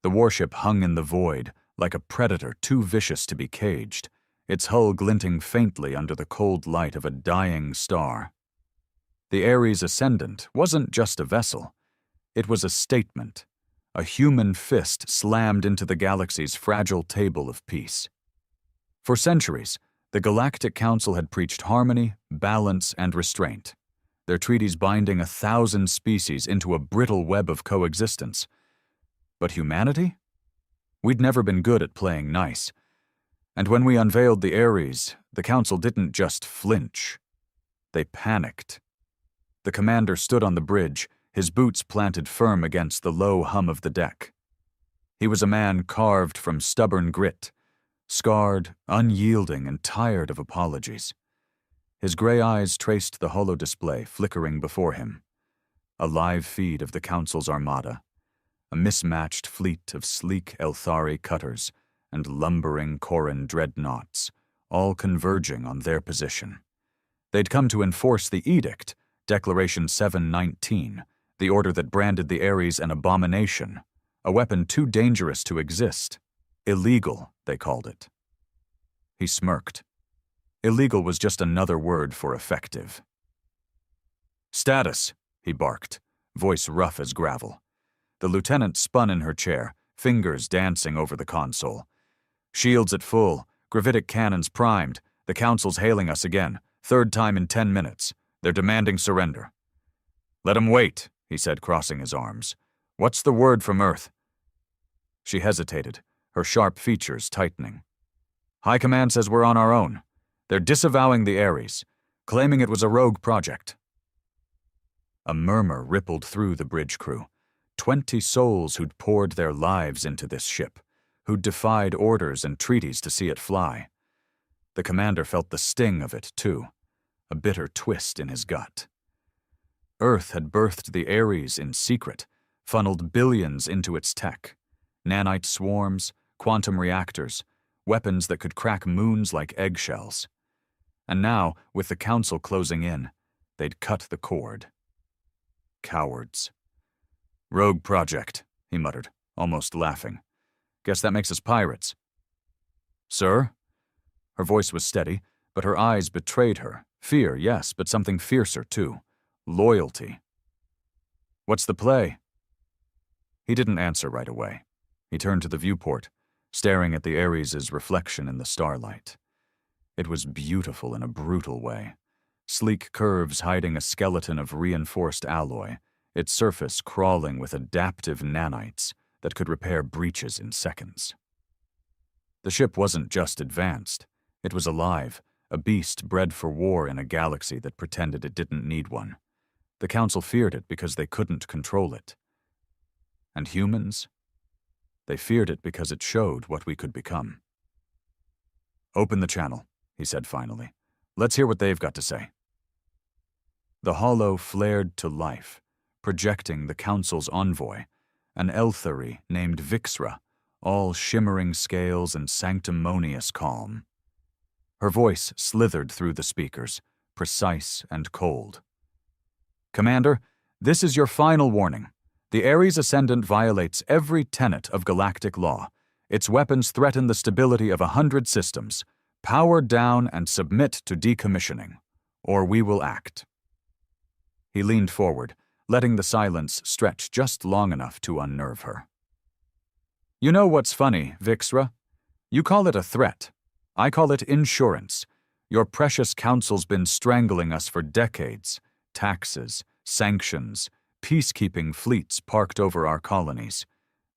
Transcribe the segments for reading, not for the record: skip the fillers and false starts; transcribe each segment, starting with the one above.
The warship hung in the void, like a predator too vicious to be caged, its hull glinting faintly under the cold light of a dying star. The Ares Ascendant wasn't just a vessel. It was a statement, a human fist slammed into the galaxy's fragile table of peace. For centuries, the Galactic Council had preached harmony, balance, and restraint, their treaties binding 1,000 species into a brittle web of coexistence. But humanity? We'd never been good at playing nice. And when we unveiled the Ares, the Council didn't just flinch. They panicked. The commander stood on the bridge, his boots planted firm against the low hum of the deck. He was a man carved from stubborn grit, scarred, unyielding, and tired of apologies. His gray eyes traced the holodisplay flickering before him, a live feed of the Council's armada, a mismatched fleet of sleek Elthari cutters and lumbering Koran dreadnoughts, all converging on their position. They'd come to enforce the edict, Declaration 719, the order that branded the Ares an abomination, a weapon too dangerous to exist. Illegal, they called it. He smirked. Illegal was just another word for effective. "Status," he barked, voice rough as gravel. The lieutenant spun in her chair, fingers dancing over the console. "Shields at full, gravitic cannons primed. The Council's hailing us again, third time in 10 minutes. They're demanding surrender." "Let 'em wait," he said, crossing his arms. "What's the word from Earth?" She hesitated, her sharp features tightening. "High Command says we're on our own. They're disavowing the Ares, claiming it was a rogue project." A murmur rippled through the bridge crew. 20 souls who'd poured their lives into this ship, who'd defied orders and treaties to see it fly. The commander felt the sting of it, too, a bitter twist in his gut. Earth had birthed the Ares in secret, funneled billions into its tech. Nanite swarms, quantum reactors, weapons that could crack moons like eggshells. And now, with the Council closing in, they'd cut the cord. Cowards. "Rogue project," he muttered, almost laughing. "Guess that makes us pirates." "Sir?" Her voice was steady, but her eyes betrayed her. Fear, yes, but something fiercer, too. Loyalty. "What's the play?" He didn't answer right away. He turned to the viewport, staring at the Ares' reflection in the starlight. It was beautiful in a brutal way. Sleek curves hiding a skeleton of reinforced alloy, its surface crawling with adaptive nanites that could repair breaches in seconds. The ship wasn't just advanced. It was alive, a beast bred for war in a galaxy that pretended it didn't need one. The Council feared it because they couldn't control it. And humans? They feared it because it showed what we could become. "Open the channel," he said finally. "Let's hear what they've got to say." The holo flared to life, projecting the Council's envoy, an Elthari named Vixra, all shimmering scales and sanctimonious calm. Her voice slithered through the speakers, precise and cold. "Commander, this is your final warning. The Ares Ascendant violates every tenet of galactic law. Its weapons threaten the stability of 100 systems. Power down and submit to decommissioning, or we will act." He leaned forward, letting the silence stretch just long enough to unnerve her. "You know what's funny, Vixra? You call it a threat. I call it insurance. Your precious Council's been strangling us for decades. Taxes, sanctions, peacekeeping fleets parked over our colonies.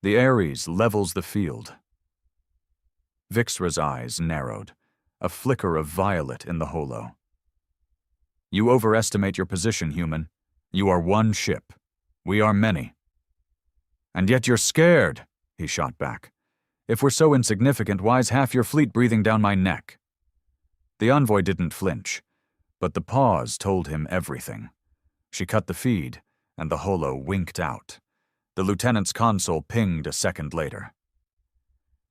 The Ares levels the field." Vixra's eyes narrowed, a flicker of violet in the holo. "You overestimate your position, human. You are one ship. We are many." "And yet you're scared," he shot back. "If we're so insignificant, why's half your fleet breathing down my neck?" The envoy didn't flinch, but the pause told him everything. She cut the feed, and the holo winked out. The lieutenant's console pinged a second later.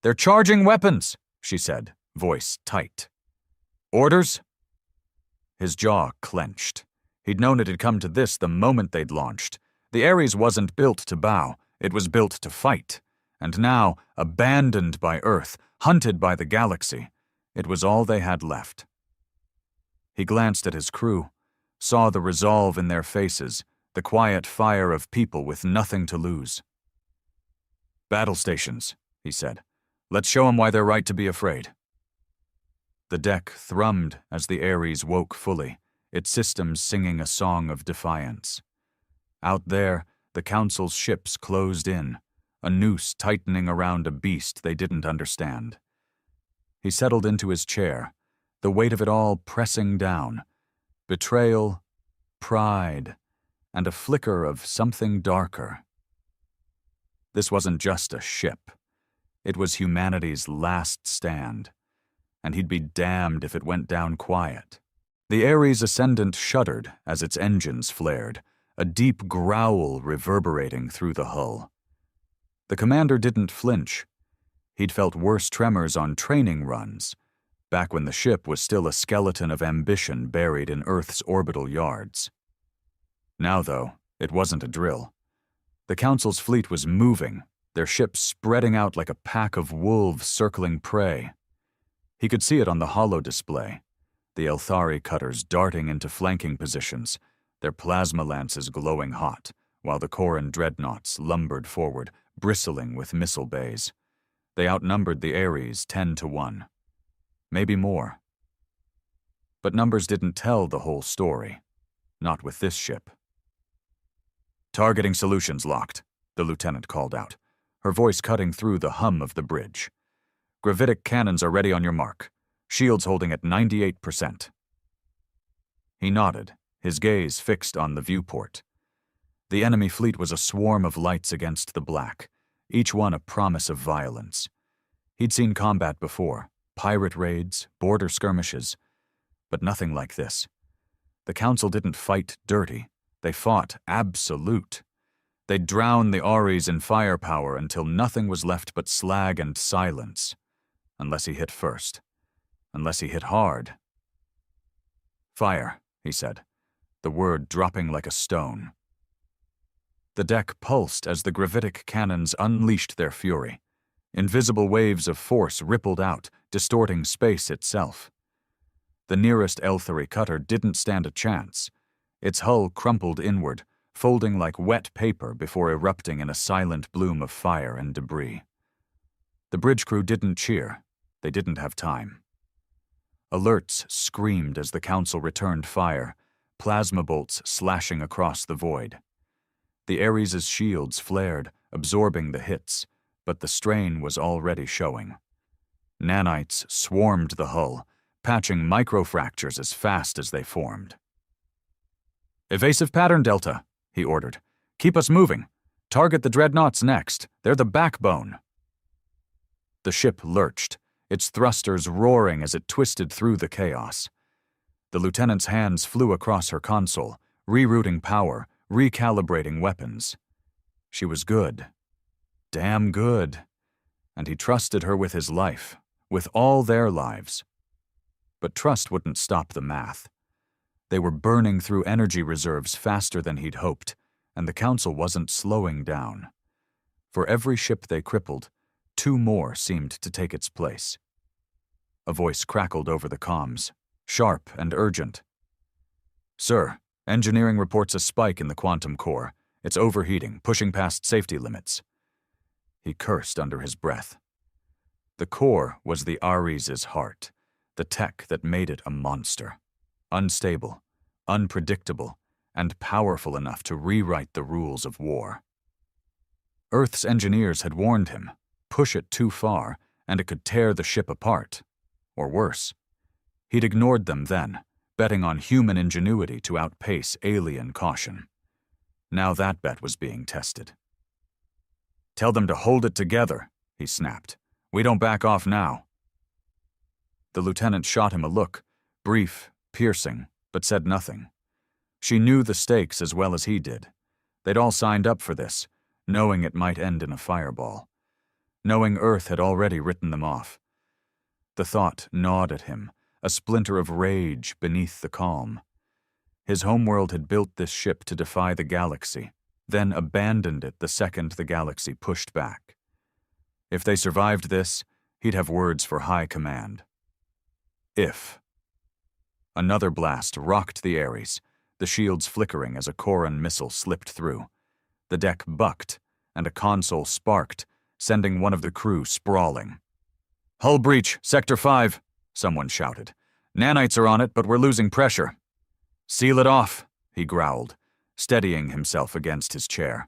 "They're charging weapons," she said, voice tight. "Orders?" His jaw clenched. He'd known it had come to this the moment they'd launched. The Ares wasn't built to bow, it was built to fight. and now abandoned by Earth, hunted by the galaxy. It was all they had left. He glanced at his crew, saw the resolve in their faces, the quiet fire of people with nothing to lose. "Battle stations," he said. "Let's show 'em why they're right to be afraid." The deck thrummed as the Ares woke fully, its systems singing a song of defiance. Out there, the Council's ships closed in, a noose tightening around a beast they didn't understand. He settled into his chair, the weight of it all pressing down. Betrayal, pride, and a flicker of something darker. This wasn't just a ship. It was humanity's last stand, and he'd be damned if it went down quiet. The Ares Ascendant shuddered as its engines flared, a deep growl reverberating through the hull. The commander didn't flinch. He'd felt worse tremors on training runs, back when the ship was still a skeleton of ambition buried in Earth's orbital yards. Now, though, it wasn't a drill. The Council's fleet was moving, their ships spreading out like a pack of wolves circling prey. He could see it on the holo display, the Elthari cutters darting into flanking positions, their plasma lances glowing hot, while the Koran dreadnoughts lumbered forward, bristling with missile bays. They outnumbered the Ares 10-1. Maybe more. But numbers didn't tell the whole story. Not with this ship. "Targeting solutions locked," the lieutenant called out, her voice cutting through the hum of the bridge. "Gravitic cannons are ready on your mark. Shields holding at 98%. He nodded, his gaze fixed on the viewport. The enemy fleet was a swarm of lights against the black, each one a promise of violence. He'd seen combat before, pirate raids, border skirmishes, but nothing like this. The Council didn't fight dirty, they fought absolute. They'd drown the Ares in firepower until nothing was left but slag and silence. Unless he hit first. Unless he hit hard. "Fire," he said, the word dropping like a stone. The deck pulsed as the gravitic cannons unleashed their fury. Invisible waves of force rippled out, distorting space itself. The nearest Elthari cutter didn't stand a chance. Its hull crumpled inward, folding like wet paper before erupting in a silent bloom of fire and debris. The bridge crew didn't cheer. They didn't have time. Alerts screamed as the Council returned fire, plasma bolts slashing across the void. The Ares' shields flared, absorbing the hits, but the strain was already showing. Nanites swarmed the hull, patching microfractures as fast as they formed. "Evasive pattern, Delta," he ordered. "Keep us moving. Target the dreadnoughts next. They're the backbone." The ship lurched, its thrusters roaring as it twisted through the chaos. The lieutenant's hands flew across her console, rerouting power, recalibrating weapons. She was good. Damn good. And he trusted her with his life, with all their lives. But trust wouldn't stop the math. They were burning through energy reserves faster than he'd hoped, and the Council wasn't slowing down. For every ship they crippled, 2 more seemed to take its place. A voice crackled over the comms, sharp and urgent. "Sir, engineering reports a spike in the quantum core. It's overheating, pushing past safety limits." He cursed under his breath. The core was the Ares' heart, the tech that made it a monster. Unstable, unpredictable, and powerful enough to rewrite the rules of war. Earth's engineers had warned him, push it too far, and it could tear the ship apart. Or worse. He'd ignored them then, betting on human ingenuity to outpace alien caution. Now that bet was being tested. "Tell them to hold it together," he snapped. "We don't back off now." The lieutenant shot him a look, brief, piercing, but said nothing. She knew the stakes as well as he did. They'd all signed up for this, knowing it might end in a fireball. Knowing Earth had already written them off. The thought gnawed at him, a splinter of rage beneath the calm. His homeworld had built this ship to defy the galaxy, then abandoned it the second the galaxy pushed back. If they survived this, he'd have words for high command. If. Another blast rocked the Ares, the shields flickering as a Koran missile slipped through. The deck bucked, and a console sparked, sending one of the crew sprawling. "Hull breach, Sector 5, someone shouted. "Nanites are on it, but we're losing pressure." "Seal it off," he growled, steadying himself against his chair.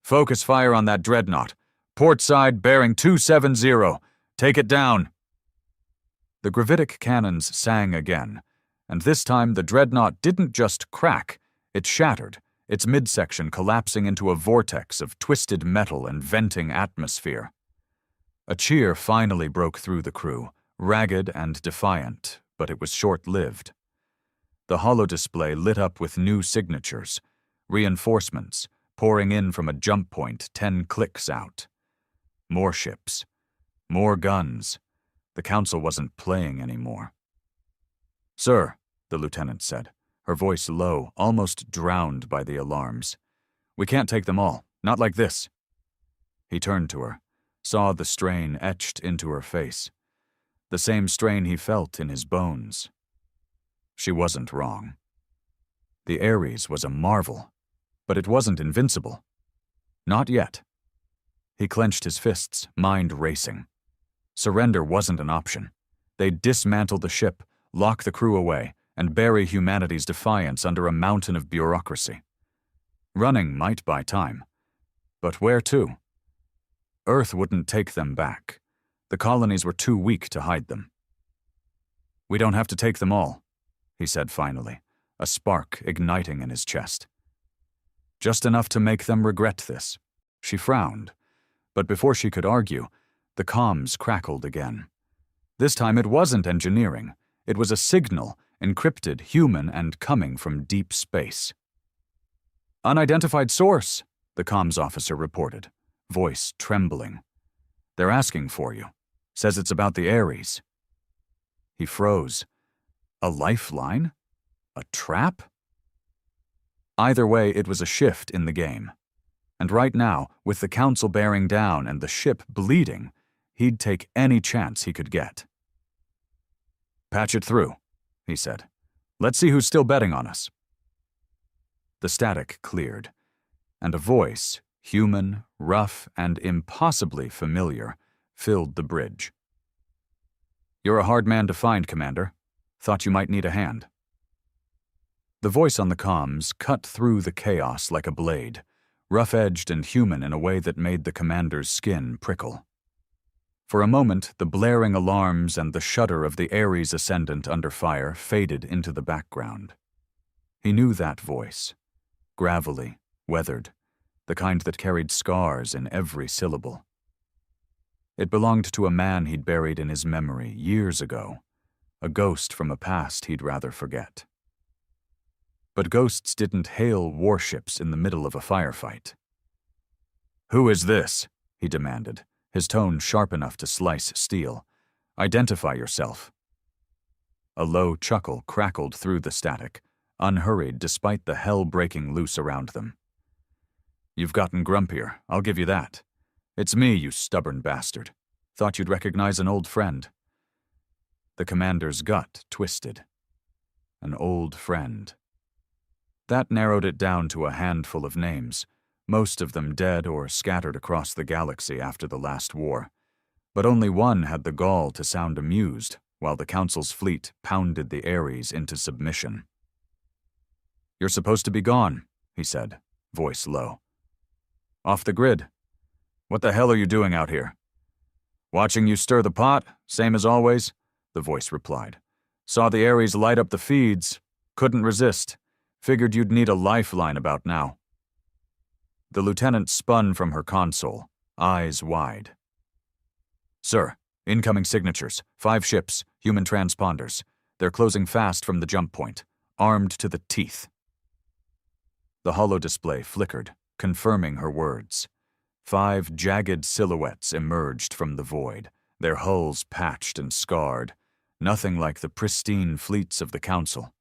"Focus fire on that dreadnought. Port side bearing 270. Take it down." The gravitic cannons sang again, and this time the dreadnought didn't just crack, it shattered, its midsection collapsing into a vortex of twisted metal and venting atmosphere. A cheer finally broke through the crew, ragged and defiant, but it was short-lived. The holodisplay lit up with new signatures, reinforcements, pouring in from a jump point 10 clicks out. More ships. More guns. The Council wasn't playing anymore. "Sir," the lieutenant said, her voice low, almost drowned by the alarms. "We can't take them all, not like this." He turned to her, saw the strain etched into her face, the same strain he felt in his bones. She wasn't wrong. The Ares was a marvel, but it wasn't invincible. Not yet. He clenched his fists, mind racing. Surrender wasn't an option. They'd dismantle the ship, lock the crew away, and bury humanity's defiance under a mountain of bureaucracy. Running might buy time. But where to? Earth wouldn't take them back. The colonies were too weak to hide them. "We don't have to take them all," he said finally, a spark igniting in his chest. "Just enough to make them regret this." She frowned, but before she could argue, the comms crackled again. This time it wasn't engineering. It was a signal, encrypted, human, and coming from deep space. "Unidentified source," the comms officer reported, voice trembling. "They're asking for you. Says it's about the Ares." He froze. A lifeline? A trap? Either way, it was a shift in the game. And right now, with the Council bearing down and the ship bleeding, he'd take any chance he could get. "Patch it through," he said. "Let's see who's still betting on us." The static cleared, and a voice, human, rough, and impossibly familiar, filled the bridge. "You're a hard man to find, Commander. Thought you might need a hand." The voice on the comms cut through the chaos like a blade, rough-edged and human in a way that made the commander's skin prickle. For a moment, the blaring alarms and the shudder of the Ares ascendant under fire faded into the background. He knew that voice, gravelly, weathered, the kind that carried scars in every syllable. It belonged to a man he'd buried in his memory years ago, a ghost from a past he'd rather forget. But ghosts didn't hail warships in the middle of a firefight. "Who is this?" he demanded, his tone sharp enough to slice steel. "Identify yourself." A low chuckle crackled through the static, unhurried despite the hell breaking loose around them. "You've gotten grumpier, I'll give you that. It's me, you stubborn bastard. Thought you'd recognize an old friend." The commander's gut twisted. An old friend. That narrowed it down to a handful of names, most of them dead or scattered across the galaxy after the last war. But only one had the gall to sound amused while the Council's fleet pounded the Ares into submission. "You're supposed to be gone," he said, voice low. "Off the grid. What the hell are you doing out here?" "Watching you stir the pot, same as always," the voice replied. "Saw the Ares light up the feeds. Couldn't resist. Figured you'd need a lifeline about now." The lieutenant spun from her console, eyes wide. "Sir, incoming signatures. 5 ships, human transponders. They're closing fast from the jump point, armed to the teeth." The holodisplay flickered, confirming her words. 5 jagged silhouettes emerged from the void, their hulls patched and scarred, nothing like the pristine fleets of the Council.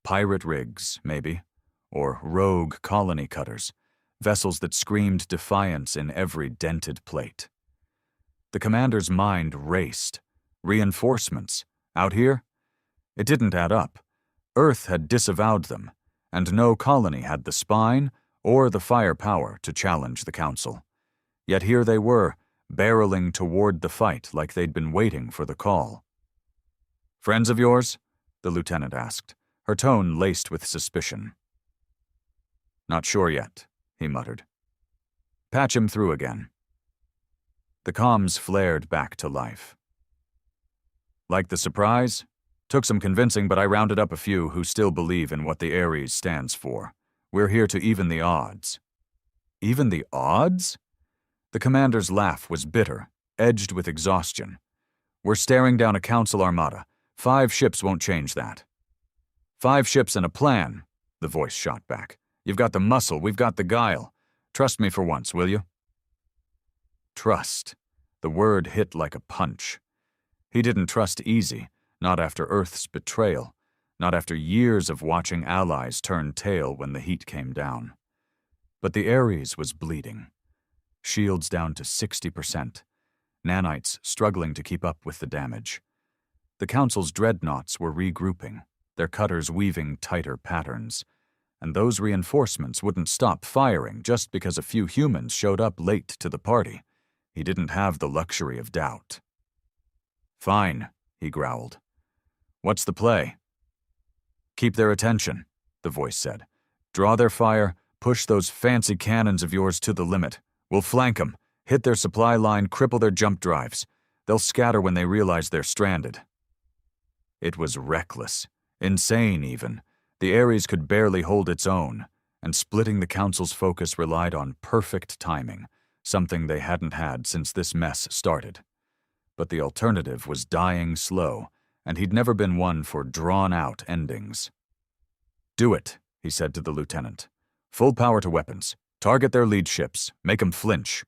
Pirate rigs, maybe, or rogue colony cutters, vessels that screamed defiance in every dented plate. The commander's mind raced. Reinforcements? Out here? It didn't add up. Earth had disavowed them, and no colony had the spine or the firepower to challenge the Council. Yet here they were, barreling toward the fight like they'd been waiting for the call. "Friends of yours?" the lieutenant asked, her tone laced with suspicion. "Not sure yet," he muttered. "Patch him through again." The comms flared back to life. "Like the surprise? Took some convincing, but I rounded up a few who still believe in what the Ares stands for. We're here to even the odds." "Even the odds?" The commander's laugh was bitter, edged with exhaustion. "We're staring down a Council armada. 5 ships won't change that." "5 ships and a plan," the voice shot back. "You've got the muscle, we've got the guile. Trust me for once, will you?" Trust. The word hit like a punch. He didn't trust easy, not after Earth's betrayal, not after years of watching allies turn tail when the heat came down. But the Ares was bleeding. Shields down to 60%. Nanites struggling to keep up with the damage. The Council's dreadnoughts were regrouping, their cutters weaving tighter patterns. And those reinforcements wouldn't stop firing just because a few humans showed up late to the party. He didn't have the luxury of doubt. "Fine," he growled. "What's the play?" "Keep their attention," the voice said. "Draw their fire, push those fancy cannons of yours to the limit. We'll flank them, hit their supply line, cripple their jump drives. They'll scatter when they realize they're stranded." It was reckless, insane even. The Ares could barely hold its own, and splitting the Council's focus relied on perfect timing, something they hadn't had since this mess started. But the alternative was dying slow, and he'd never been one for drawn-out endings. "Do it," he said to the lieutenant. "Full power to weapons. Target their lead ships. Make 'em flinch."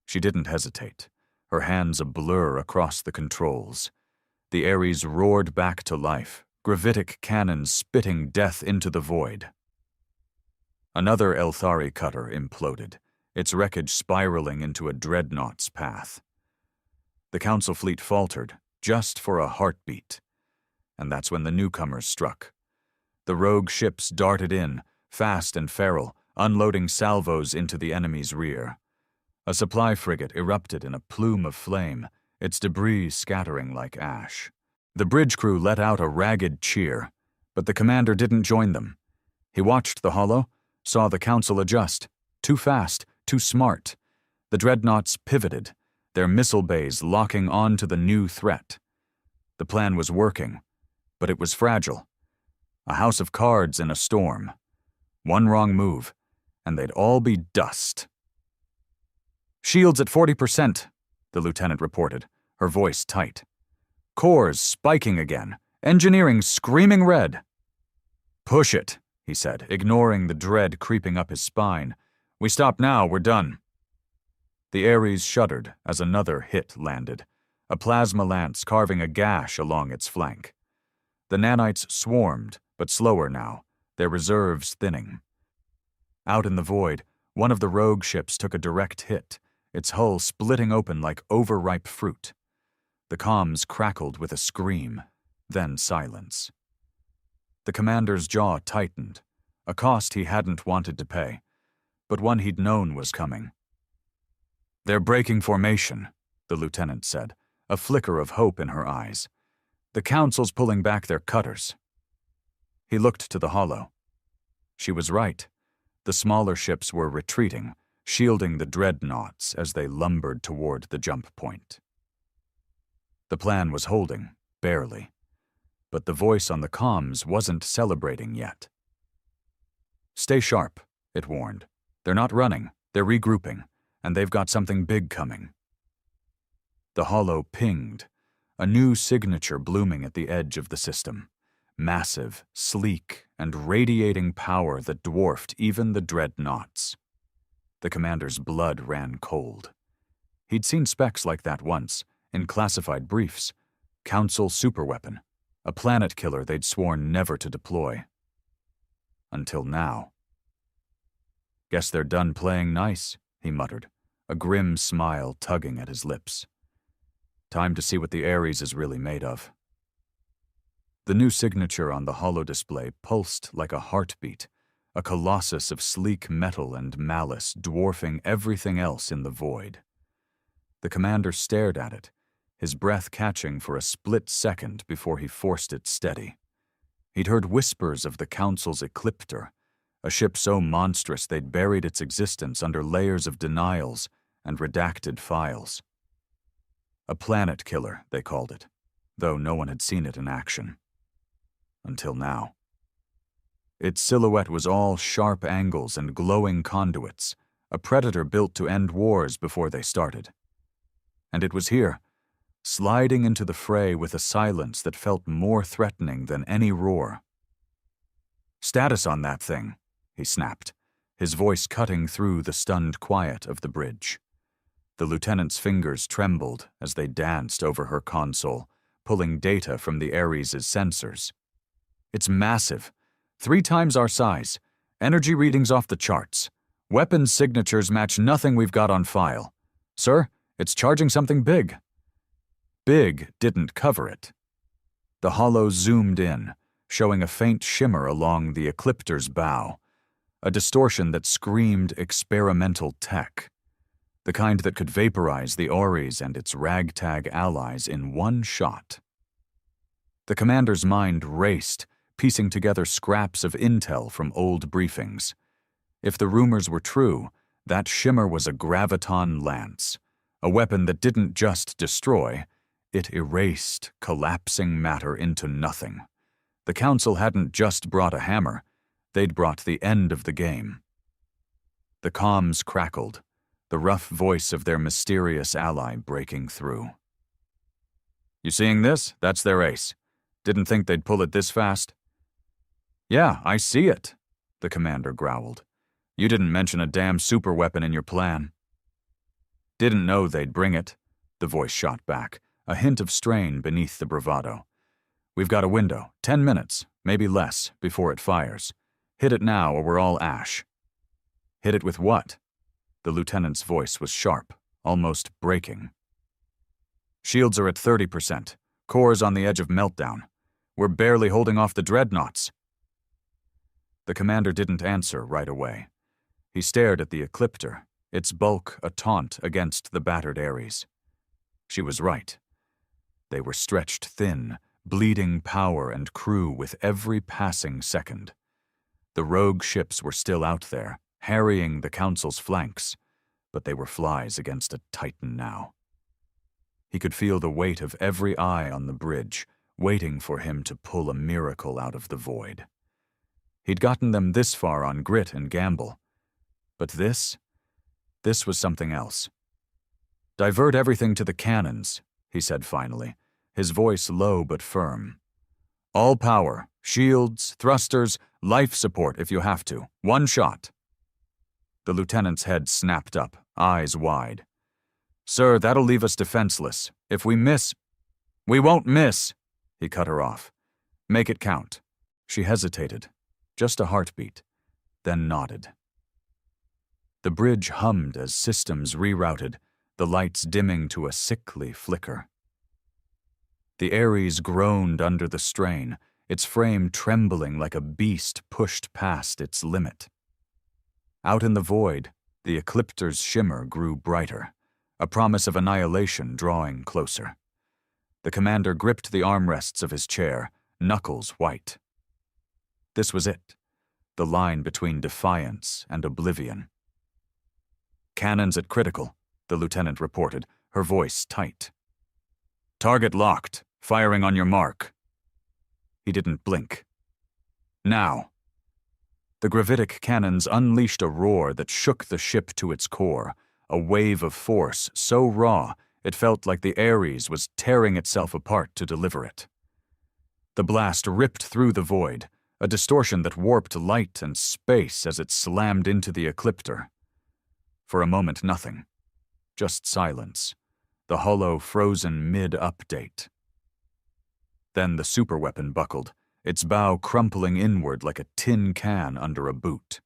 She didn't hesitate, her hands a blur across the controls. The Ares roared back to life, gravitic cannons spitting death into the void. Another Elthari cutter imploded, its wreckage spiraling into a dreadnought's path. The Council fleet faltered, just for a heartbeat. And that's when the newcomers struck. The rogue ships darted in, fast and feral, unloading salvos into the enemy's rear. A supply frigate erupted in a plume of flame, its debris scattering like ash. The bridge crew let out a ragged cheer, but the commander didn't join them. He watched the holo, saw the Council adjust. Too fast, too smart. The dreadnoughts pivoted, their missile bays locking on to the new threat. The plan was working, but it was fragile. A house of cards in a storm. One wrong move, and they'd all be dust. "Shields at 40%, the lieutenant reported, her voice tight. "Cores spiking again, engineering screaming red." "Push it," he said, ignoring the dread creeping up his spine. "We stop now, we're done." The Ares shuddered as another hit landed, a plasma lance carving a gash along its flank. The nanites swarmed, but slower now, their reserves thinning. Out in the void, one of the rogue ships took a direct hit, its hull splitting open like overripe fruit. The comms crackled with a scream, then silence. The commander's jaw tightened, a cost he hadn't wanted to pay, but one he'd known was coming. "They're breaking formation," the lieutenant said, a flicker of hope in her eyes. "The Council's pulling back their cutters." He looked to the holo. She was right. The smaller ships were retreating, shielding the dreadnoughts as they lumbered toward the jump point. The plan was holding, barely. But the voice on the comms wasn't celebrating yet. "Stay sharp," it warned. "They're not running, they're regrouping, and they've got something big coming." The holo pinged, a new signature blooming at the edge of the system. Massive, sleek, and radiating power that dwarfed even the dreadnoughts. The commander's blood ran cold. He'd seen specs like that once, in classified briefs. Council superweapon, a planet killer they'd sworn never to deploy. Until now. "Guess they're done playing nice," he muttered, a grim smile tugging at his lips. Time to see what the Ares is really made of. The new signature on the holodisplay pulsed like a heartbeat, a colossus of sleek metal and malice dwarfing everything else in the void. The commander stared at it, his breath catching for a split second before he forced it steady. He'd heard whispers of the Council's Ecliptor, a ship so monstrous they'd buried its existence under layers of denials and redacted files. A planet killer, they called it, though no one had seen it in action. Until now. Its silhouette was all sharp angles and glowing conduits, a predator built to end wars before they started. And it was here, sliding into the fray with a silence that felt more threatening than any roar. "Status on that thing," he snapped, his voice cutting through the stunned quiet of the bridge. The lieutenant's fingers trembled as they danced over her console, pulling data from the Ares' sensors. "It's massive. 3 times our size. Energy readings off the charts. Weapons signatures match nothing we've got on file. Sir, it's charging something big." Big didn't cover it. The holo zoomed in, showing a faint shimmer along the Ecliptor's bow, a distortion that screamed experimental tech, the kind that could vaporize the Ares and its ragtag allies in one shot. The commander's mind raced, piecing together scraps of intel from old briefings. If the rumors were true, that shimmer was a graviton lance, a weapon that didn't just destroy, it erased collapsing matter into nothing. The Council hadn't just brought a hammer, they'd brought the end of the game. The comms crackled, the rough voice of their mysterious ally breaking through. "You seeing this? That's their ace. Didn't think they'd pull it this fast?" "Yeah, I see it," the commander growled. "You didn't mention a damn superweapon in your plan." "Didn't know they'd bring it," the voice shot back, a hint of strain beneath the bravado. "We've got a window, 10 minutes, maybe less, before it fires. Hit it now or we're all ash." "Hit it with what?" The lieutenant's voice was sharp, almost breaking. "Shields are at 30%. Core's on the edge of meltdown. We're barely holding off the dreadnoughts." The commander didn't answer right away. He stared at the Ecliptor, its bulk a taunt against the battered Ares. She was right. They were stretched thin, bleeding power and crew with every passing second. The rogue ships were still out there, harrying the Council's flanks, but they were flies against a Titan now. He could feel the weight of every eye on the bridge, waiting for him to pull a miracle out of the void. He'd gotten them this far on grit and gamble. But this was something else. "Divert everything to the cannons," he said finally, his voice low but firm. "All power, shields, thrusters, life support if you have to. One shot." The lieutenant's head snapped up, eyes wide. "Sir, that'll leave us defenseless. If we miss—" "We won't miss," he cut her off. "Make it count." She hesitated, just a heartbeat, then nodded. The bridge hummed as systems rerouted, the lights dimming to a sickly flicker. The Ares groaned under the strain, its frame trembling like a beast pushed past its limit. Out in the void, the Ecliptor's shimmer grew brighter, a promise of annihilation drawing closer. The commander gripped the armrests of his chair, knuckles white. This was it, the line between defiance and oblivion. "Cannons at critical," the lieutenant reported, her voice tight. "Target locked, firing on your mark." He didn't blink. "Now." The gravitic cannons unleashed a roar that shook the ship to its core, a wave of force so raw it felt like the Ares was tearing itself apart to deliver it. The blast ripped through the void, a distortion that warped light and space as it slammed into the Ecliptor. For a moment, nothing. Just silence, the holo frozen mid-update. Then the superweapon buckled, its bow crumpling inward like a tin can under a boot.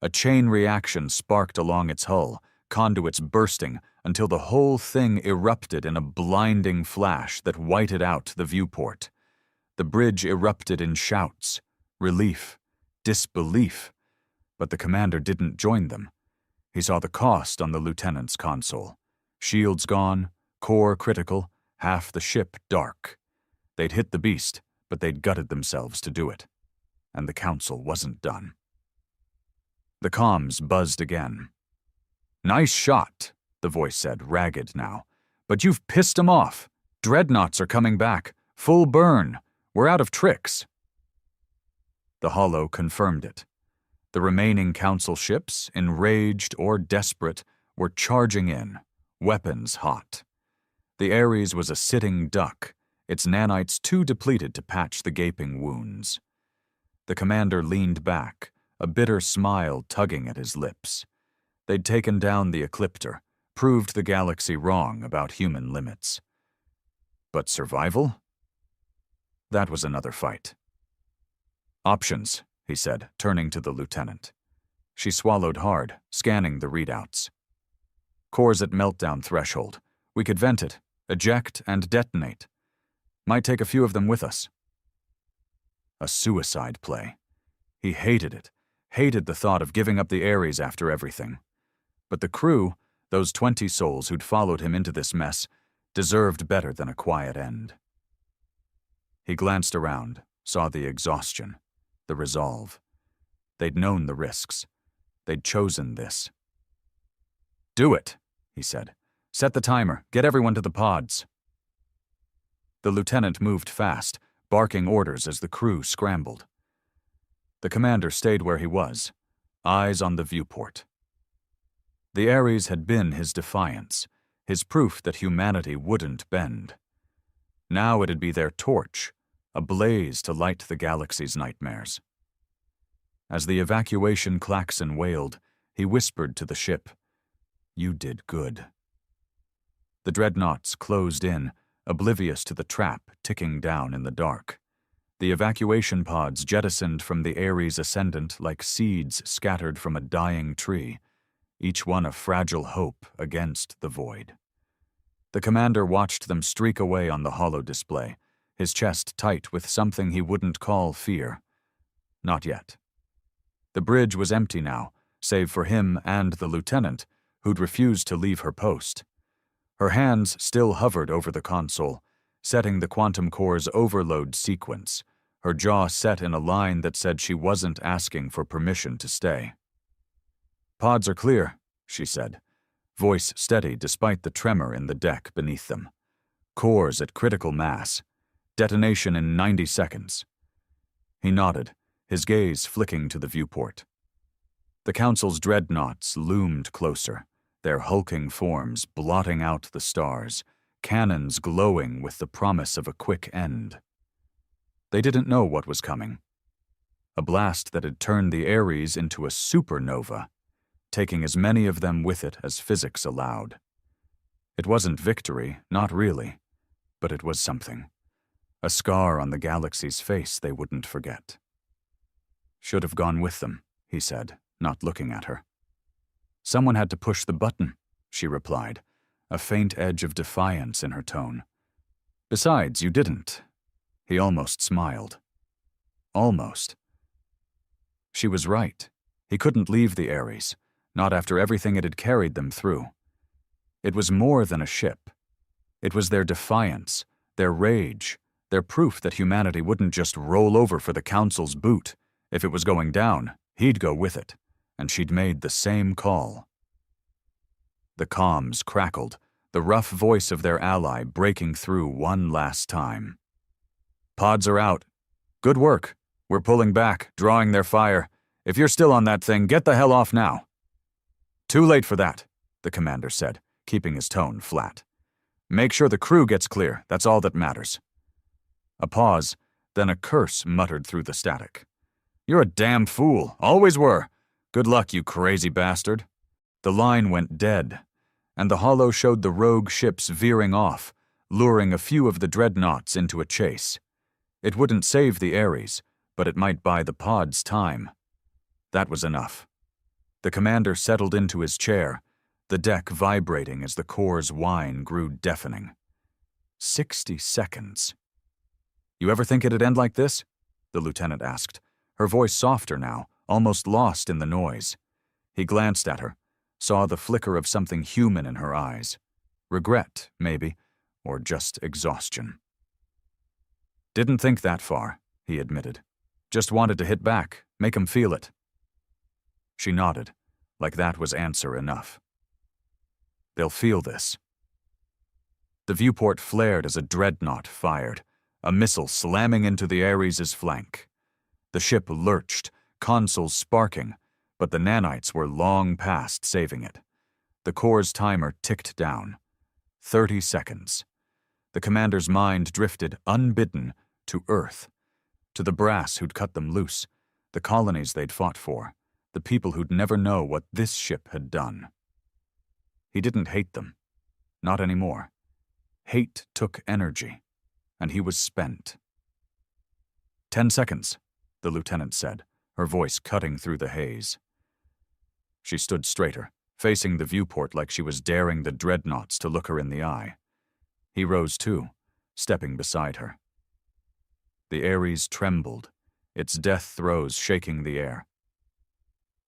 A chain reaction sparked along its hull, conduits bursting until the whole thing erupted in a blinding flash that whited out the viewport. The bridge erupted in shouts, relief, disbelief, but the commander didn't join them. He saw the cost on the lieutenant's console. Shields gone, core critical, half the ship dark. They'd hit the beast, but they'd gutted themselves to do it. And the council wasn't done. The comms buzzed again. "Nice shot," the voice said, ragged now. "But you've pissed 'em off. Dreadnoughts are coming back. Full burn. We're out of tricks." The holo confirmed it. The remaining council ships, enraged or desperate, were charging in, weapons hot. The Ares was a sitting duck, its nanites too depleted to patch the gaping wounds. The commander leaned back, a bitter smile tugging at his lips. They'd taken down the Ecliptor, proved the galaxy wrong about human limits. But survival? That was another fight. "Options," he said, turning to the lieutenant. She swallowed hard, scanning the readouts. "Core's at meltdown threshold. We could vent it, eject, and detonate. Might take a few of them with us." A suicide play. He hated it, hated the thought of giving up the Ares after everything. But the crew, those 20 souls who'd followed him into this mess, deserved better than a quiet end. He glanced around, saw the exhaustion, the resolve. They'd known the risks. They'd chosen this. "Do it," he said. "Set the timer. Get everyone to the pods." The lieutenant moved fast, barking orders as the crew scrambled. The commander stayed where he was, eyes on the viewport. The Ares had been his defiance, his proof that humanity wouldn't bend. Now it'd be their torch, a blaze to light the galaxy's nightmares. As the evacuation klaxon wailed, he whispered to the ship, "You did good." The dreadnoughts closed in, oblivious to the trap ticking down in the dark. The evacuation pods jettisoned from the Ares ascendant like seeds scattered from a dying tree, each one a fragile hope against the void. The commander watched them streak away on the holo display, his chest tight with something he wouldn't call fear. Not yet. The bridge was empty now, save for him and the lieutenant, who'd refused to leave her post. Her hands still hovered over the console, setting the quantum core's overload sequence, her jaw set in a line that said she wasn't asking for permission to stay. "Pods are clear," she said, voice steady despite the tremor in the deck beneath them. "Cores at critical mass. Detonation in 90 seconds. He nodded, his gaze flicking to the viewport. The council's dreadnoughts loomed closer, their hulking forms blotting out the stars, cannons glowing with the promise of a quick end. They didn't know what was coming. A blast that had turned the Ares into a supernova, taking as many of them with it as physics allowed. It wasn't victory, not really, but it was something. A scar on the galaxy's face they wouldn't forget. "Should have gone with them," he said, not looking at her. "Someone had to push the button," she replied, a faint edge of defiance in her tone. "Besides, you didn't." He almost smiled. Almost. She was right. He couldn't leave the Ares, not after everything it had carried them through. It was more than a ship. It was their defiance, their rage, their proof that humanity wouldn't just roll over for the Council's boot. If it was going down, he'd go with it, and she'd made the same call. The comms crackled, the rough voice of their ally breaking through one last time. "Pods are out. Good work. We're pulling back, drawing their fire. If you're still on that thing, get the hell off now." "Too late for that," the commander said, keeping his tone flat. "Make sure the crew gets clear, that's all that matters." A pause, then a curse muttered through the static. "You're a damn fool, always were. Good luck, you crazy bastard." The line went dead, and the holo showed the rogue ships veering off, luring a few of the dreadnoughts into a chase. It wouldn't save the Ares, but it might buy the pods time. That was enough. The commander settled into his chair, the deck vibrating as the core's whine grew deafening. 60 seconds. "You ever think it'd end like this?" the lieutenant asked, her voice softer now, almost lost in the noise. He glanced at her, saw the flicker of something human in her eyes. Regret, maybe, or just exhaustion. "Didn't think that far," he admitted. "Just wanted to hit back, make 'em feel it." She nodded, like that was answer enough. "They'll feel this." The viewport flared as a dreadnought fired, a missile slamming into the Ares' flank. The ship lurched, consoles sparking, but the nanites were long past saving it. The core's timer ticked down. 30 seconds. The commander's mind drifted, unbidden, to Earth, to the brass who'd cut them loose, the colonies they'd fought for, the people who'd never know what this ship had done. He didn't hate them. Not anymore. Hate took energy, and he was spent. 10 seconds, the lieutenant said, her voice cutting through the haze. She stood straighter, facing the viewport like she was daring the dreadnoughts to look her in the eye. He rose too, stepping beside her. The Ares trembled, its death throes shaking the air.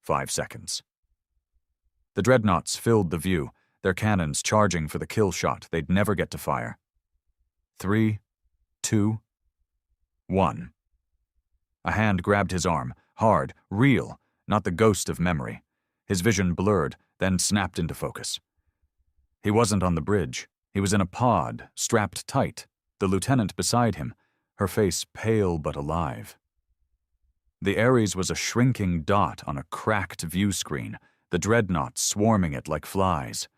5 seconds. The dreadnoughts filled the view, their cannons charging for the kill shot they'd never get to fire. 3, 2, 1. A hand grabbed his arm, hard, real, not the ghost of memory. His vision blurred, then snapped into focus. He wasn't on the bridge. He was in a pod, strapped tight, the lieutenant beside him, her face pale but alive. The Ares was a shrinking dot on a cracked view screen, the dreadnoughts swarming it like flies.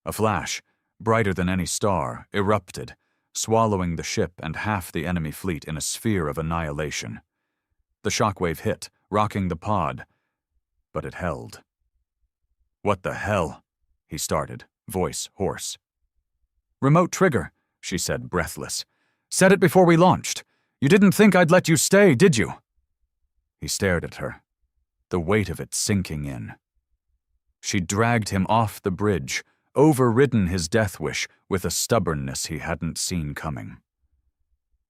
A flash, brighter than any star, erupted, swallowing the ship and half the enemy fleet in a sphere of annihilation. The shockwave hit, rocking the pod, but it held. "What the hell?" he started, voice hoarse. "Remote trigger," she said, breathless. "Said it before we launched. You didn't think I'd let you stay, did you?" He stared at her, the weight of it sinking in. She dragged him off the bridge, overridden his death wish with a stubbornness he hadn't seen coming.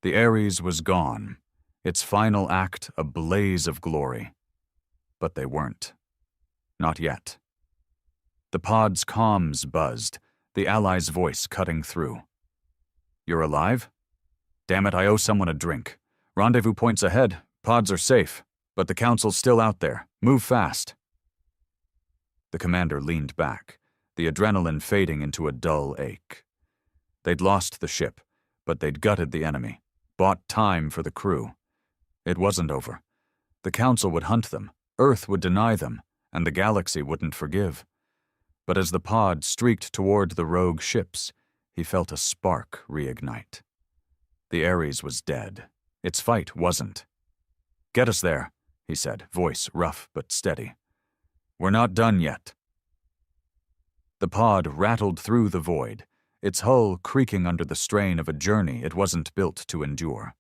The Ares was gone, its final act a blaze of glory. But they weren't. Not yet. The pod's comms buzzed, the Allies' voice cutting through. "You're alive? Damn it, I owe someone a drink. Rendezvous points ahead, pods are safe, but the Council's still out there. Move fast." The commander leaned back, the adrenaline fading into a dull ache. They'd lost the ship, but they'd gutted the enemy, bought time for the crew. It wasn't over. The Council would hunt them, Earth would deny them, and the galaxy wouldn't forgive. But as the pod streaked toward the rogue ships, he felt a spark reignite. The Ares was dead. Its fight wasn't. "Get us there," he said, voice rough but steady. "We're not done yet." The pod rattled through the void, its hull creaking under the strain of a journey it wasn't built to endure.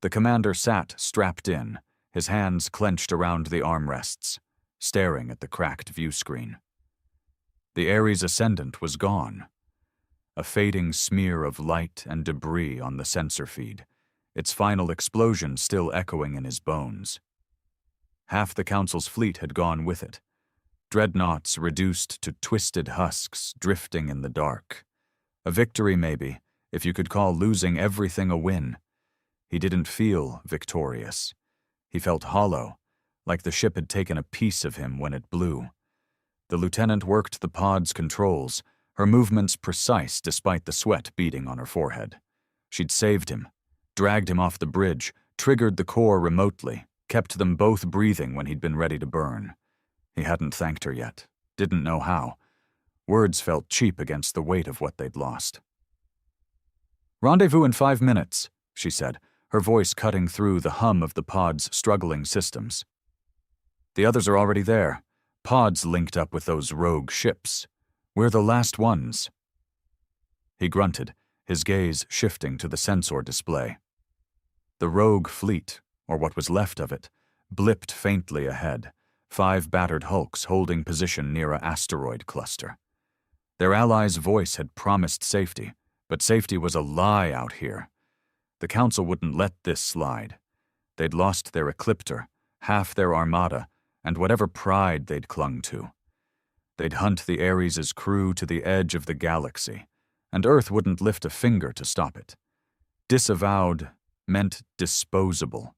The commander sat strapped in, his hands clenched around the armrests, staring at the cracked view screen. The Ares Ascendant was gone. A fading smear of light and debris on the sensor feed, its final explosion still echoing in his bones. Half the Council's fleet had gone with it. Dreadnoughts reduced to twisted husks drifting in the dark. A victory, maybe, if you could call losing everything a win. He didn't feel victorious. He felt hollow, like the ship had taken a piece of him when it blew. The lieutenant worked the pod's controls, her movements precise despite the sweat beading on her forehead. She'd saved him, dragged him off the bridge, triggered the core remotely, kept them both breathing when he'd been ready to burn. He hadn't thanked her yet, didn't know how. Words felt cheap against the weight of what they'd lost. "Rendezvous in 5 minutes," she said, her voice cutting through the hum of the pod's struggling systems. "The others are already there. Pods linked up with those rogue ships. We're the last ones." He grunted, his gaze shifting to the sensor display. The rogue fleet, or what was left of it, blipped faintly ahead, 5 battered hulks holding position near a asteroid cluster. Their allies' voice had promised safety, but safety was a lie out here. The Council wouldn't let this slide. They'd lost their Ecliptor, half their armada, and whatever pride they'd clung to. They'd hunt the Ares' crew to the edge of the galaxy, and Earth wouldn't lift a finger to stop it. Disavowed meant disposable.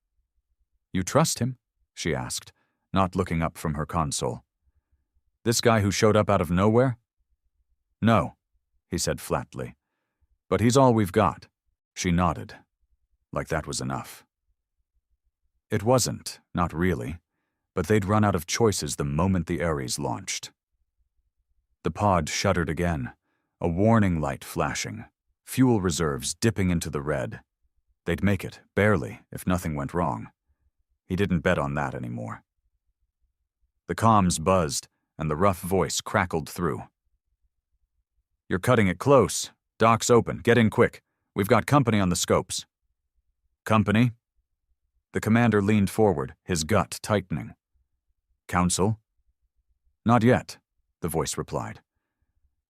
"You trust him?" she asked, not looking up from her console. "This guy who showed up out of nowhere?" "No," he said flatly. "But he's all we've got." She nodded, like that was enough. It wasn't, not really, but they'd run out of choices the moment the Ares launched. The pod shuddered again, a warning light flashing, fuel reserves dipping into the red. They'd make it, barely, if nothing went wrong. He didn't bet on that anymore. The comms buzzed, and the rough voice crackled through. "You're cutting it close. Dock's open. Get in quick. We've got company on the scopes." "Company?" The commander leaned forward, his gut tightening. "Council?" "Not yet," the voice replied.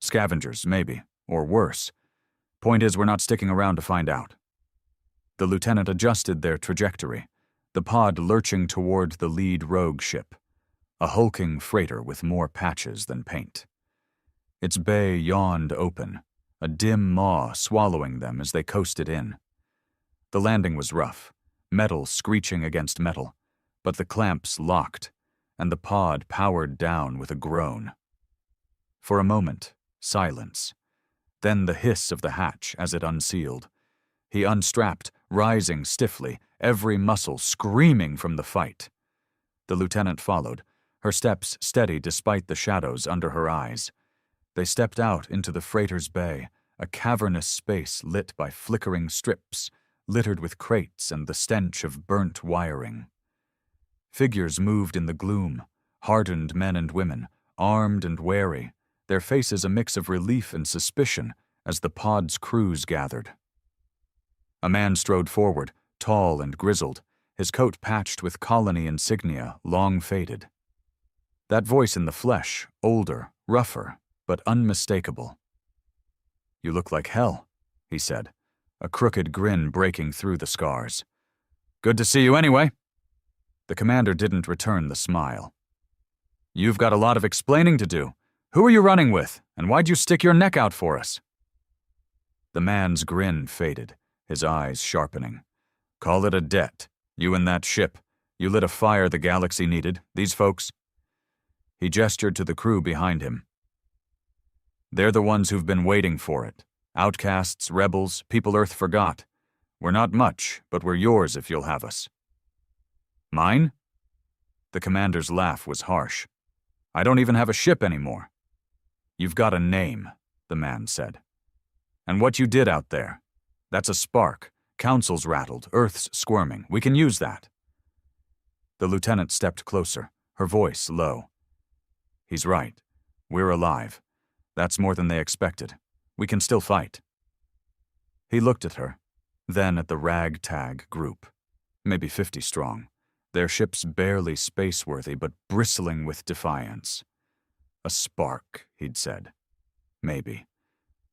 "Scavengers, maybe, or worse. Point is, we're not sticking around to find out." The lieutenant adjusted their trajectory, the pod lurching toward the lead rogue ship, a hulking freighter with more patches than paint. Its bay yawned open, a dim maw swallowing them as they coasted in. The landing was rough, metal screeching against metal, but the clamps locked, and the pod powered down with a groan. For a moment, silence. Then the hiss of the hatch as it unsealed. He unstrapped, rising stiffly, every muscle screaming from the fight. The lieutenant followed, her steps steady despite the shadows under her eyes. They stepped out into the freighter's bay, a cavernous space lit by flickering strips, littered with crates and the stench of burnt wiring. Figures moved in the gloom, hardened men and women, armed and wary, their faces a mix of relief and suspicion as the pod's crews gathered. A man strode forward, tall and grizzled, his coat patched with colony insignia long faded. That voice in the flesh, older, rougher, but unmistakable. "You look like hell," he said, a crooked grin breaking through the scars. "Good to see you anyway." The commander didn't return the smile. "You've got a lot of explaining to do. Who are you running with, and why'd you stick your neck out for us?" The man's grin faded, his eyes sharpening. "Call it a debt. You and that ship. You lit a fire the galaxy needed. These folks." He gestured to the crew behind him. "They're the ones who've been waiting for it. Outcasts, rebels, people Earth forgot. We're not much, but we're yours if you'll have us." "Mine?" The commander's laugh was harsh. "I don't even have a ship anymore." "You've got a name," the man said. "And what you did out there. That's a spark. Council's rattled, Earth's squirming. We can use that." The lieutenant stepped closer, her voice low. "He's right. We're alive. That's more than they expected. We can still fight." He looked at her, then at the ragtag group, maybe 50 strong, their ships barely space-worthy but bristling with defiance. A spark, he'd said. Maybe.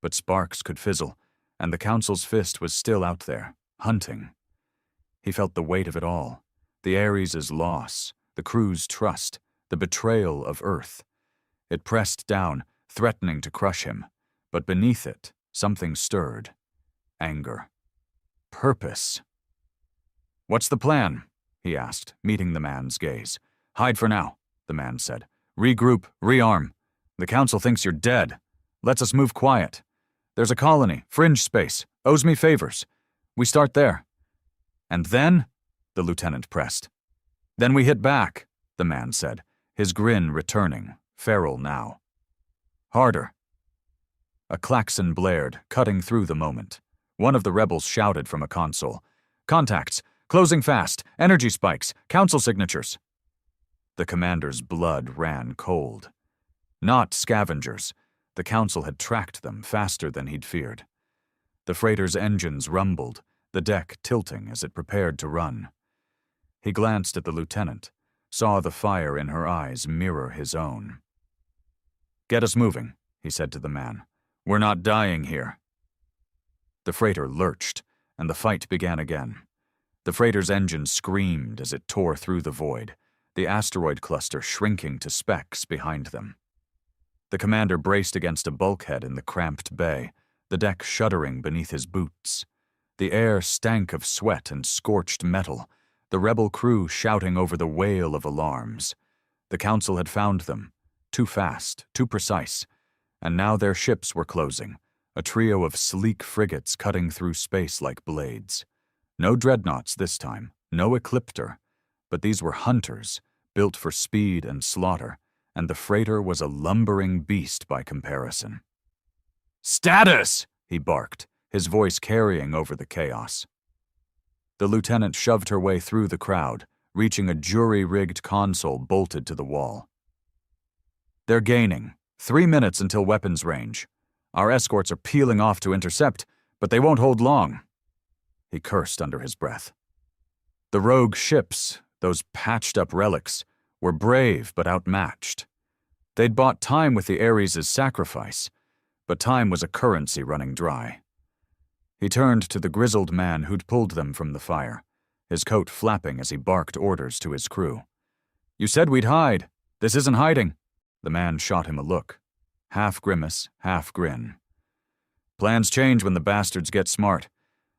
But sparks could fizzle, and the Council's fist was still out there, hunting. He felt the weight of it all, the Ares' loss, the crew's trust, the betrayal of Earth. It pressed down, threatening to crush him, but beneath it, something stirred. Anger. Purpose. "What's the plan?" he asked, meeting the man's gaze. "Hide for now," the man said. "Regroup, rearm. The Council thinks you're dead. Lets us move quiet. There's a colony, fringe space, owes me favors. We start there." "And then?" the lieutenant pressed. "Then we hit back," the man said, his grin returning, feral now. "Harder." A klaxon blared, cutting through the moment. One of the rebels shouted from a console. "Contacts! Closing fast! Energy spikes! Council signatures!" The commander's blood ran cold. Not scavengers. The Council had tracked them faster than he'd feared. The freighter's engines rumbled, the deck tilting as it prepared to run. He glanced at the lieutenant, saw the fire in her eyes mirror his own. "Get us moving," he said to the man. "We're not dying here." The freighter lurched, and the fight began again. The freighter's engine screamed as it tore through the void, the asteroid cluster shrinking to specks behind them. The commander braced against a bulkhead in the cramped bay, the deck shuddering beneath his boots. The air stank of sweat and scorched metal, the rebel crew shouting over the wail of alarms. The council had found them, too fast, too precise, and now their ships were closing, a trio of sleek frigates cutting through space like blades. No dreadnoughts this time, no ecliptor, but these were hunters, built for speed and slaughter, and the freighter was a lumbering beast by comparison. "Status!" he barked, his voice carrying over the chaos. The lieutenant shoved her way through the crowd, reaching a jury-rigged console bolted to the wall. "They're gaining. 3 minutes until weapons range. Our escorts are peeling off to intercept, but they won't hold long." He cursed under his breath. The rogue ships, those patched-up relics, were brave but outmatched. They'd bought time with the Ares' sacrifice, but time was a currency running dry. He turned to the grizzled man who'd pulled them from the fire, his coat flapping as he barked orders to his crew. "You said we'd hide. This isn't hiding." The man shot him a look, half grimace, half grin. "Plans change when the bastards get smart.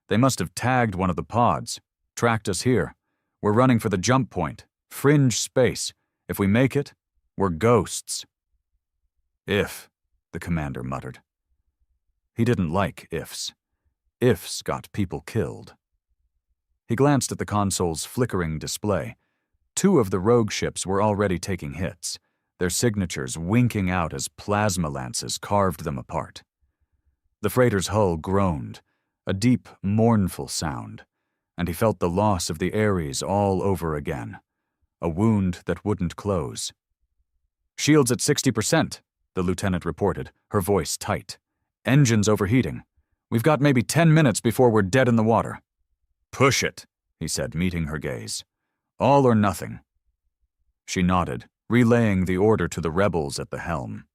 They must have tagged one of the pods, tracked us here. We're running for the jump point, fringe space. If we make it, we're ghosts." "If," the commander muttered. He didn't like ifs. Ifs got people killed. He glanced at the console's flickering display. 2 of the rogue ships were already taking hits, their signatures winking out as plasma lances carved them apart. The freighter's hull groaned, a deep, mournful sound, and he felt the loss of the Ares all over again, a wound that wouldn't close. "Shields at 60%, the lieutenant reported, her voice tight. "Engines overheating. We've got maybe 10 minutes before we're dead in the water." "Push it," he said, meeting her gaze. "All or nothing." She nodded, relaying the order to the rebels at the helm.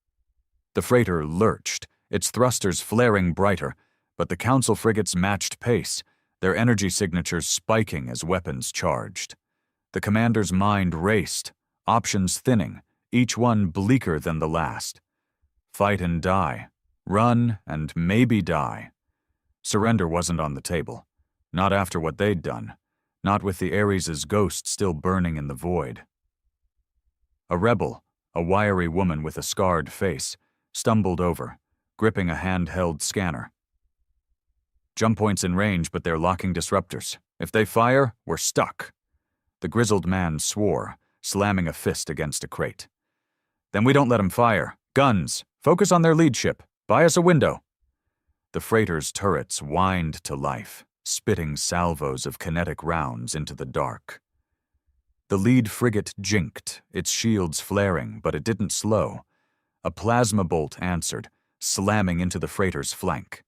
The freighter lurched, its thrusters flaring brighter, but the council frigates matched pace, their energy signatures spiking as weapons charged. The commander's mind raced, options thinning, each one bleaker than the last. Fight and die. Run and maybe die. Surrender wasn't on the table. Not after what they'd done. Not with the Ares' ghost still burning in the void. A rebel, a wiry woman with a scarred face, stumbled over, gripping a handheld scanner. "Jump point's in range, but they're locking disruptors. If they fire, we're stuck." The grizzled man swore, slamming a fist against a crate. "Then we don't let 'em fire. Guns. Focus on their lead ship. Buy us a window." The freighter's turrets whined to life, spitting salvos of kinetic rounds into the dark. The lead frigate jinked, its shields flaring, but it didn't slow. A plasma bolt answered, slamming into the freighter's flank.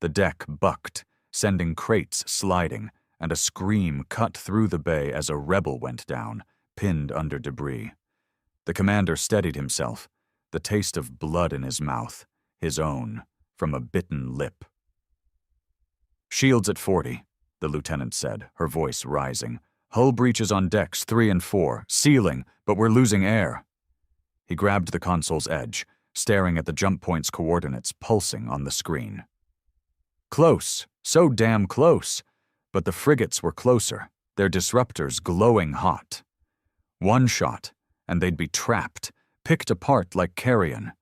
The deck bucked, sending crates sliding, and a scream cut through the bay as a rebel went down, pinned under debris. The commander steadied himself, the taste of blood in his mouth, his own, from a bitten lip. "Shields at 40, the lieutenant said, her voice rising. "Hull breaches on decks 3 and 4, sealing, but we're losing air." He grabbed the console's edge, staring at the jump point's coordinates pulsing on the screen. Close, so damn close, but the frigates were closer, their disruptors glowing hot. One shot, and they'd be trapped, picked apart like carrion.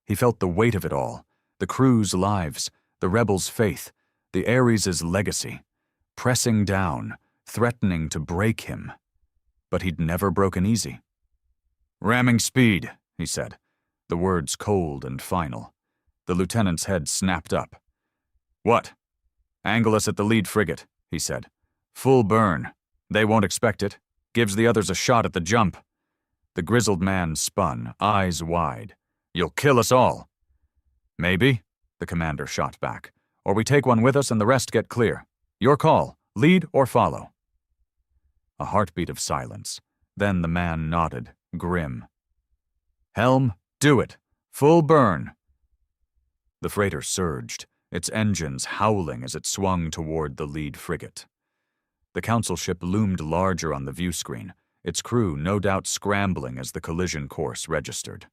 He felt the weight of it all, the crew's lives, the rebels' faith, the Ares' legacy, pressing down, threatening to break him. But he'd never broken easy. "Ramming speed," he said, the words cold and final. The lieutenant's head snapped up. "What?" "Angle us at the lead frigate," he said. "Full burn. They won't expect it. Gives the others a shot at the jump." The grizzled man spun, eyes wide. "You'll kill us all." "Maybe," the commander shot back. "Or we take one with us and the rest get clear. Your call. Lead or follow." A heartbeat of silence. Then the man nodded, grim. "Helm, do it. Full burn." The freighter surged, its engines howling as it swung toward the lead frigate. The council ship loomed larger on the view screen, its crew no doubt scrambling as the collision course registered.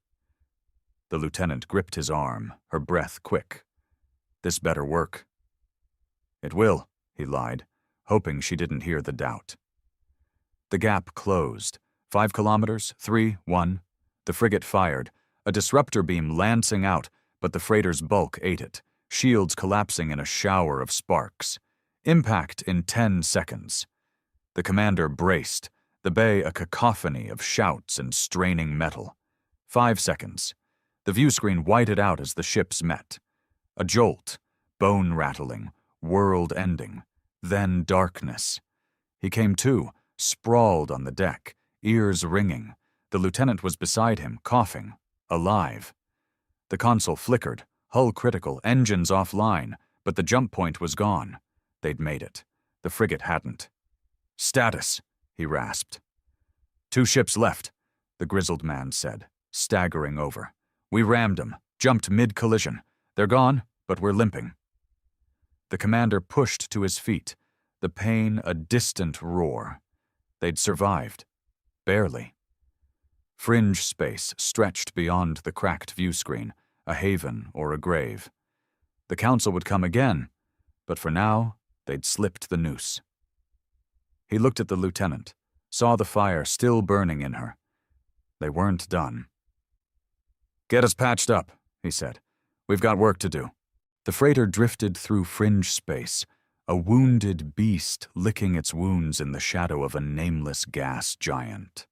The lieutenant gripped his arm, her breath quick. "This better work." "It will," he lied, hoping she didn't hear the doubt. The gap closed. 5 kilometers, 3, 1. The frigate fired, a disruptor beam lancing out, but the freighter's bulk ate it, shields collapsing in a shower of sparks. Impact in 10 seconds. The commander braced, the bay a cacophony of shouts and straining metal. 5 seconds. The view screen whited out as the ships met. A jolt, bone-rattling, world-ending. Then darkness. He came to, sprawled on the deck, ears ringing. The lieutenant was beside him, coughing, alive. The console flickered, hull critical, engines offline, but the jump point was gone. They'd made it. The frigate hadn't. "Status," he rasped. "2 ships left," the grizzled man said, staggering over. "We rammed 'em, jumped mid-collision. They're gone, but we're limping." The commander pushed to his feet, the pain a distant roar. They'd survived. Barely. Fringe space stretched beyond the cracked view screen, a haven or a grave. The council would come again, but for now, they'd slipped the noose. He looked at the lieutenant, saw the fire still burning in her. They weren't done. "Get us patched up," he said. "We've got work to do." The freighter drifted through fringe space, a wounded beast licking its wounds in the shadow of a nameless gas giant.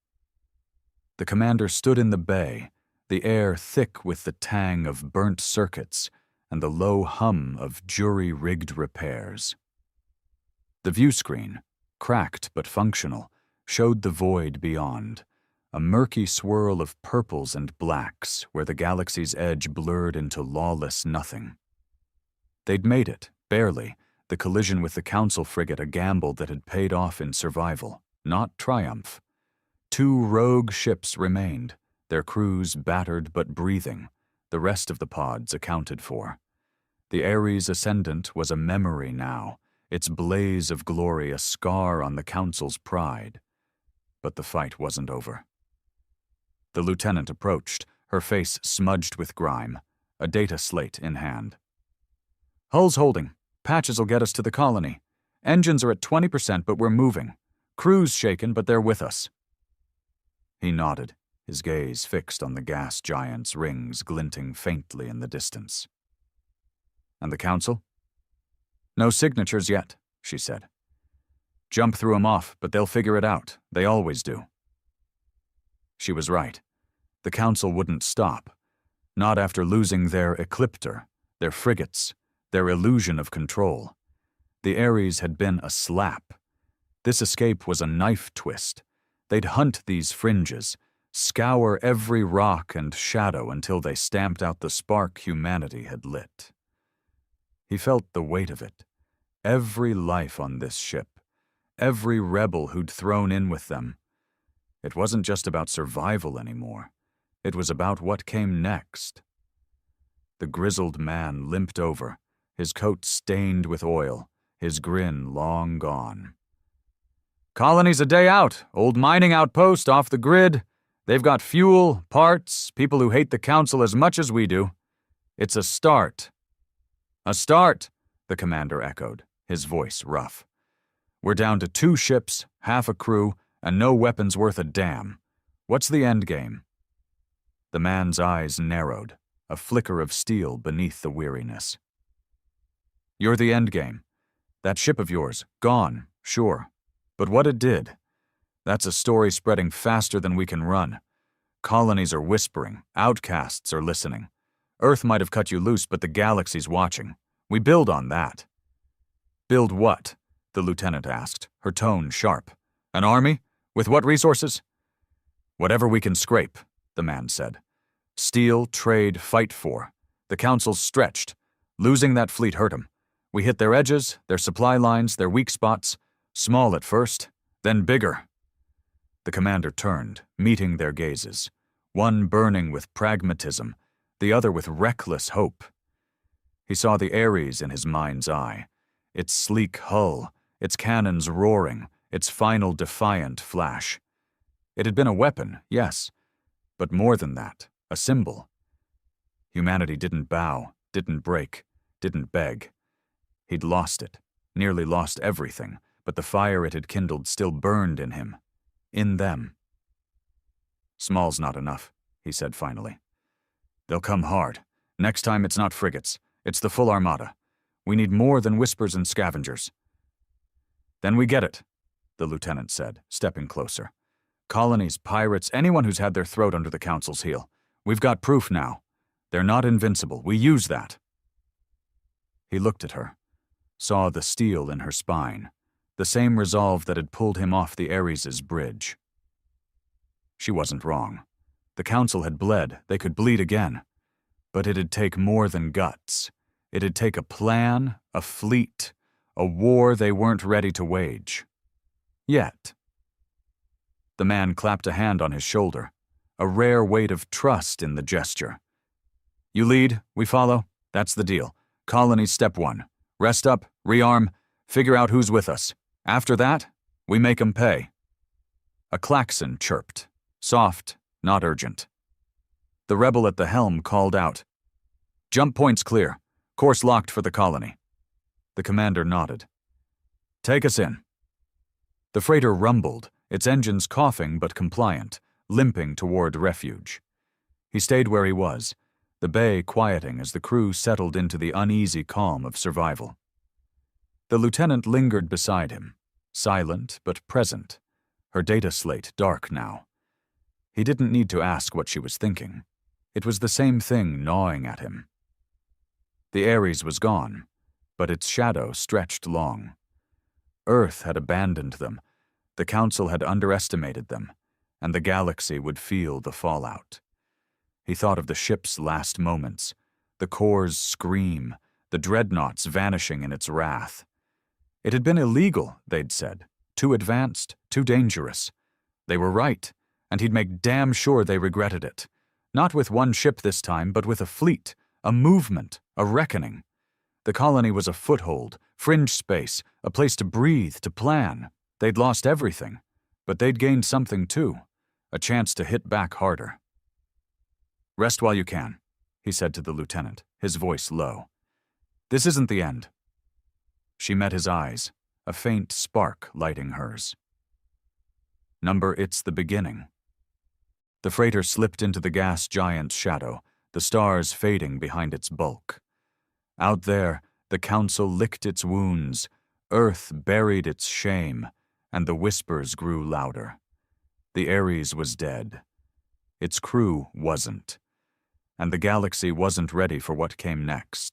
The commander stood in the bay, the air thick with the tang of burnt circuits and the low hum of jury-rigged repairs. The view screen, cracked but functional, showed the void beyond, a murky swirl of purples and blacks where the galaxy's edge blurred into lawless nothing. They'd made it, barely, the collision with the council frigate a gamble that had paid off in survival, not triumph. 2 rogue ships remained, their crews battered but breathing, the rest of the pods accounted for. The Ares Ascendant was a memory now, its blaze of glory a scar on the council's pride. But the fight wasn't over. The lieutenant approached, her face smudged with grime, a data slate in hand. "Hull's holding. Patches'll get us to the colony. Engines are at 20%, but we're moving. Crew's shaken, but they're with us." He nodded, his gaze fixed on the gas giant's rings glinting faintly in the distance. "And the council?" "No signatures yet," she said. "Jump threw 'em off, but they'll figure it out. They always do." She was right. The council wouldn't stop. Not after losing their ecliptor, their frigates, their illusion of control. The Ares had been a slap. This escape was a knife twist. They'd hunt these fringes, scour every rock and shadow until they stamped out the spark humanity had lit. He felt the weight of it. Every life on this ship, every rebel who'd thrown in with them. It wasn't just about survival anymore. It was about what came next. The grizzled man limped over, his coat stained with oil, his grin long gone. "Colony's a day out, old mining outpost off the grid. They've got fuel, parts, people who hate the council as much as we do. It's a start." "A start," the commander echoed, his voice rough. "We're down to 2 ships, half a crew, and no weapons worth a damn. What's the end game?" The man's eyes narrowed, a flicker of steel beneath the weariness. "You're the end game. That ship of yours, gone, sure. But what it did, that's a story spreading faster than we can run. Colonies are whispering, outcasts are listening. Earth might have cut you loose, but the galaxy's watching. We build on that." "Build what?" the lieutenant asked, her tone sharp. "An army? With what resources?" "Whatever we can scrape," the man said. "Steal, trade, fight for. The council's stretched. Losing that fleet hurt 'em. We hit their edges, their supply lines, their weak spots. Small at first, then bigger." The commander turned, meeting their gazes, one burning with pragmatism, the other with reckless hope. He saw the Ares in his mind's eye, its sleek hull, its cannons roaring, its final defiant flash. It had been a weapon, yes, but more than that, a symbol. Humanity didn't bow, didn't break, didn't beg. He'd lost it, nearly lost everything, but the fire it had kindled still burned in him, in them. "Small's not enough," he said finally. "They'll come hard. Next time it's not frigates, it's the full armada. We need more than whispers and scavengers." "Then we get it," the lieutenant said, stepping closer. "Colonies, pirates, anyone who's had their throat under the Council's heel. We've got proof now. They're not invincible. We use that." He looked at her, saw the steel in her spine, the same resolve that had pulled him off the Ares's bridge. She wasn't wrong. The Council had bled. They could bleed again. But it'd take more than guts. It'd take a plan, a fleet, a war they weren't ready to wage. Yet. The man clapped a hand on his shoulder, a rare weight of trust in the gesture. "You lead, we follow. That's the deal. Colony step 1. Rest up, rearm, figure out who's with us. After that, we make 'em pay." A klaxon chirped, soft, not urgent. The rebel at the helm called out, "Jump point's clear. Course locked for the colony." The commander nodded. "Take us in." The freighter rumbled, its engines coughing but compliant, limping toward refuge. He stayed where he was, the bay quieting as the crew settled into the uneasy calm of survival. The lieutenant lingered beside him, silent but present, her data slate dark now. He didn't need to ask what she was thinking. It was the same thing gnawing at him. The Ares was gone, but its shadow stretched long. Earth had abandoned them, the Council had underestimated them, and the galaxy would feel the fallout. He thought of the ship's last moments, the Corps' scream, the dreadnoughts vanishing in its wrath. It had been illegal, they'd said, too advanced, too dangerous. They were right, and he'd make damn sure they regretted it. Not with one ship this time, but with a fleet, a movement, a reckoning. The colony was a foothold, fringe space, a place to breathe, to plan. They'd lost everything, but they'd gained something too, a chance to hit back harder. "Rest while you can," he said to the lieutenant, his voice low. "This isn't the end." She met his eyes, a faint spark lighting hers. "Number, it's the beginning." The freighter slipped into the gas giant's shadow, the stars fading behind its bulk. Out there, the Council licked its wounds, Earth buried its shame, and the whispers grew louder. The Ares was dead. Its crew wasn't. And the galaxy wasn't ready for what came next.